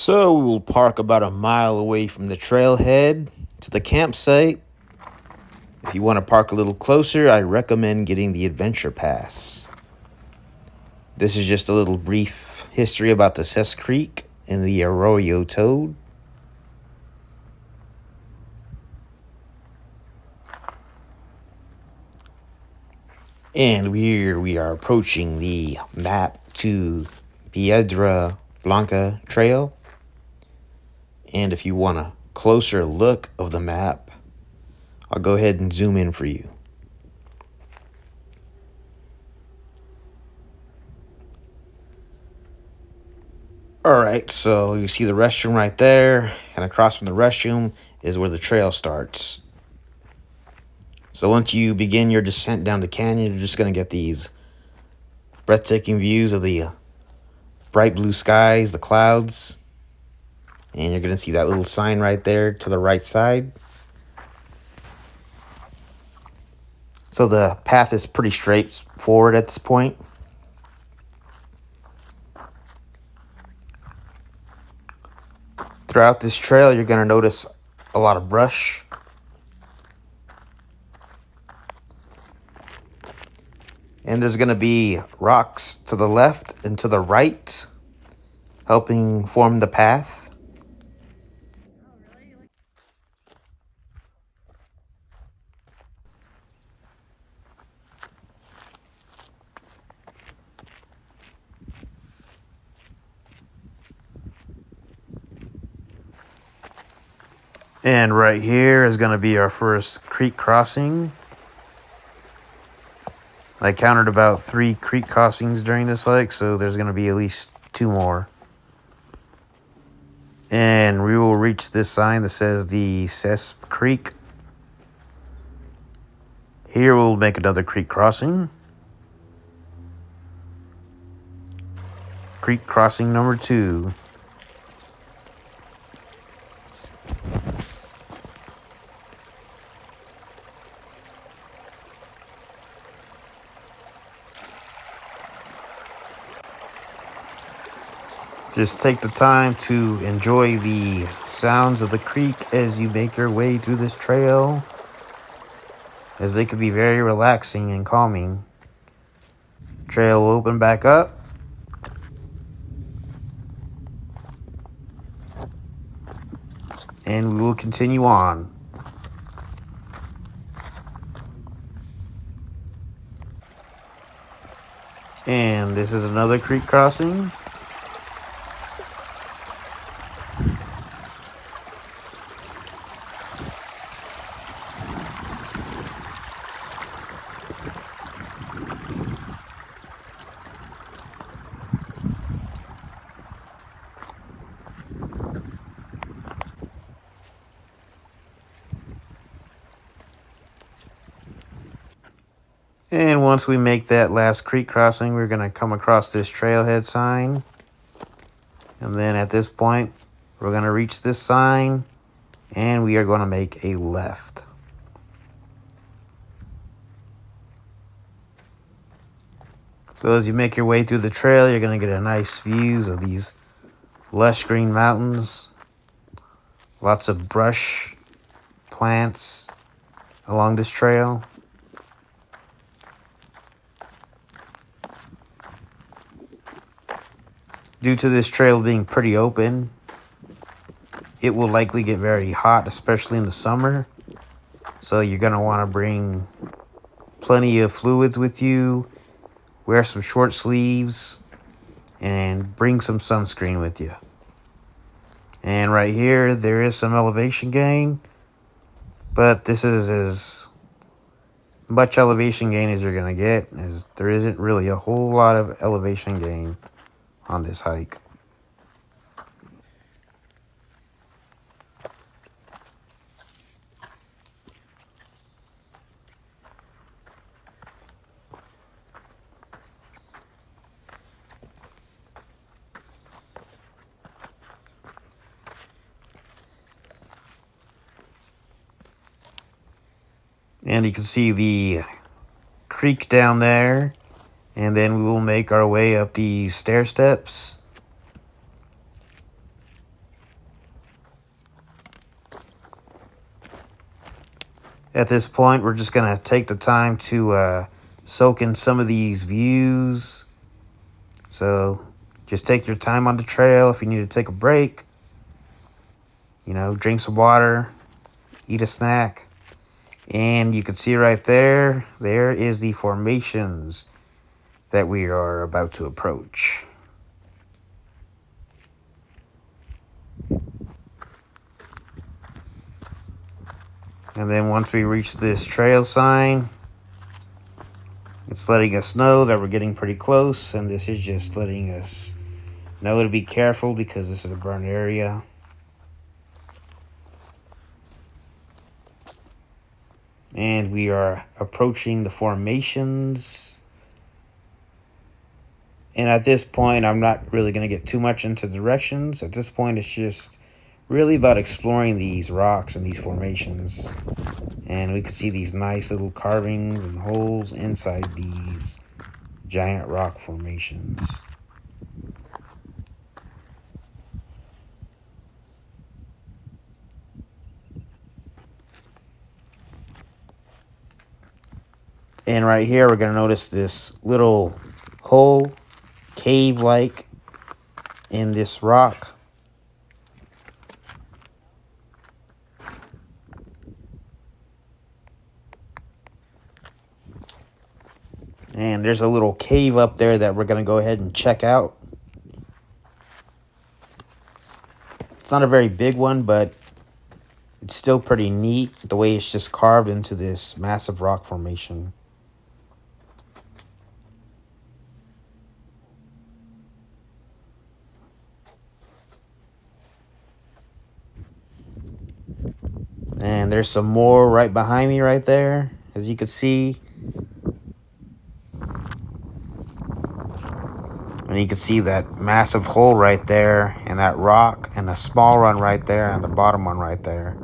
So we will park about a mile away from the trailhead to the campsite. If you want to park a little closer, I recommend getting the Adventure Pass. This is just a little brief history about the Cess Creek and the Arroyo Toad. And here we are approaching the map to Piedra Blanca Trail. And if you want a closer look of the map, I'll go ahead and zoom in for you. Alright, so you see the restroom right there, and across from the restroom is where the trail starts. So once you begin your descent down the canyon, you're just going to get these breathtaking views of the bright blue skies, the clouds, and you're going to see that little sign right there to the right side. So the path is pretty straightforward at this point. Throughout this trail, you're going to notice a lot of brush. And there's going to be rocks to the left and to the right, helping form the path. And right here is going to be our first creek crossing. I counted about 3 creek crossings during this hike, so there's going to be at least 2 more. And we will reach this sign that says the Cess Creek. Here we'll make another creek crossing. Creek crossing number 2. Just take the time to enjoy the sounds of the creek as you make your way through this trail, as they can be very relaxing and calming. Trail will open back up. And we will continue on. And this is another creek crossing. And once we make that last creek crossing, we're going to come across this trailhead sign. And then at this point, we're going to reach this sign, and we are going to make a left. So as you make your way through the trail, you're going to get a nice views of these lush green mountains. Lots of brush, plants along this trail. Due to this trail being pretty open, it will likely get very hot, especially in the summer. So you're going to want to bring plenty of fluids with you, wear some short sleeves, and bring some sunscreen with you. And right here, there is some elevation gain, but this is as much elevation gain as you're going to get, as there isn't really a whole lot of elevation gain on this hike. And you can see the creek down there. And then we will make our way up these stair steps. At this point, we're just going to take the time to soak in some of these views. So just take your time on the trail. If you need to take a break, drink some water, eat a snack. And you can see right there is the formations that we are about to approach. And then once we reach this trail sign, it's letting us know that we're getting pretty close, and this is just letting us know to be careful because this is a burn area. And we are approaching the formations. And at this point, I'm not really going to get too much into directions. At this point, it's just really about exploring these rocks and these formations. And we can see these nice little carvings and holes inside these giant rock formations. And right here, we're going to notice this little hole, cave-like, in this rock. And there's a little cave up there that we're going to go ahead and check out. It's not a very big one, but it's still pretty neat the way it's just carved into this massive rock formation. And there's some more right behind me right there, as you can see. And you can see that massive hole right there, and that rock, and a small one right there, and the bottom one right there.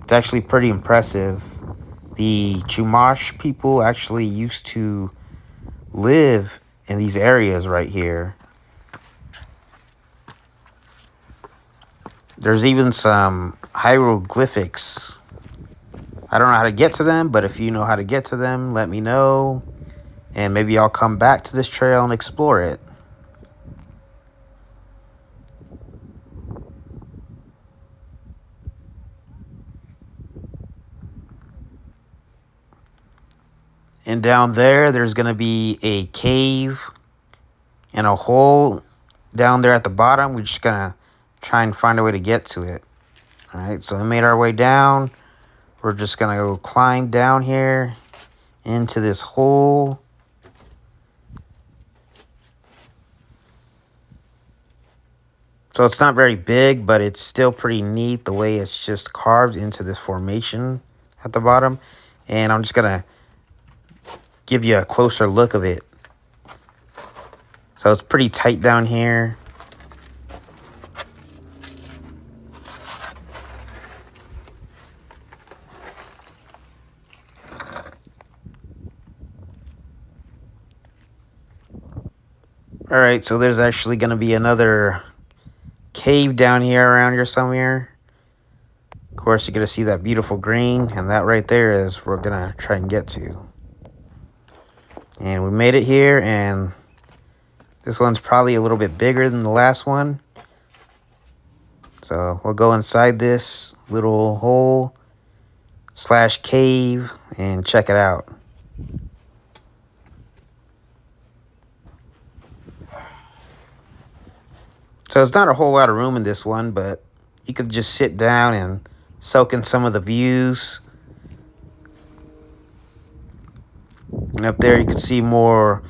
It's actually pretty impressive. The Chumash people actually used to live in these areas right here. There's even some hieroglyphics. I don't know how to get to them, but if you know how to get to them, let me know. And maybe I'll come back to this trail and explore it. And down there's going to be a cave and a hole down there at the bottom. We're just going to try and find a way to get to it. All right, so we made our way down. We're just going to go climb down here into this hole. So it's not very big, but it's still pretty neat the way it's just carved into this formation at the bottom. And I'm just going to give you a closer look of it. So it's pretty tight down here. All right, so there's actually going to be another cave down here around here somewhere. Of course, you're going to see that beautiful green, and that right there is we're going to try and get to. And we made it here, and this one's probably a little bit bigger than the last one. So we'll go inside this little hole / cave and check it out. So it's not a whole lot of room in this one, but you could just sit down and soak in some of the views. And up there you can see more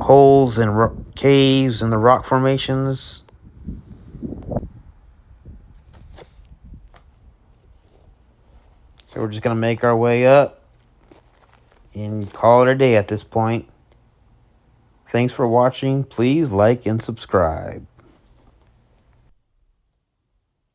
holes and caves and the rock formations. So we're just going to make our way up and call it a day at this point. Thanks for watching. Please like and subscribe.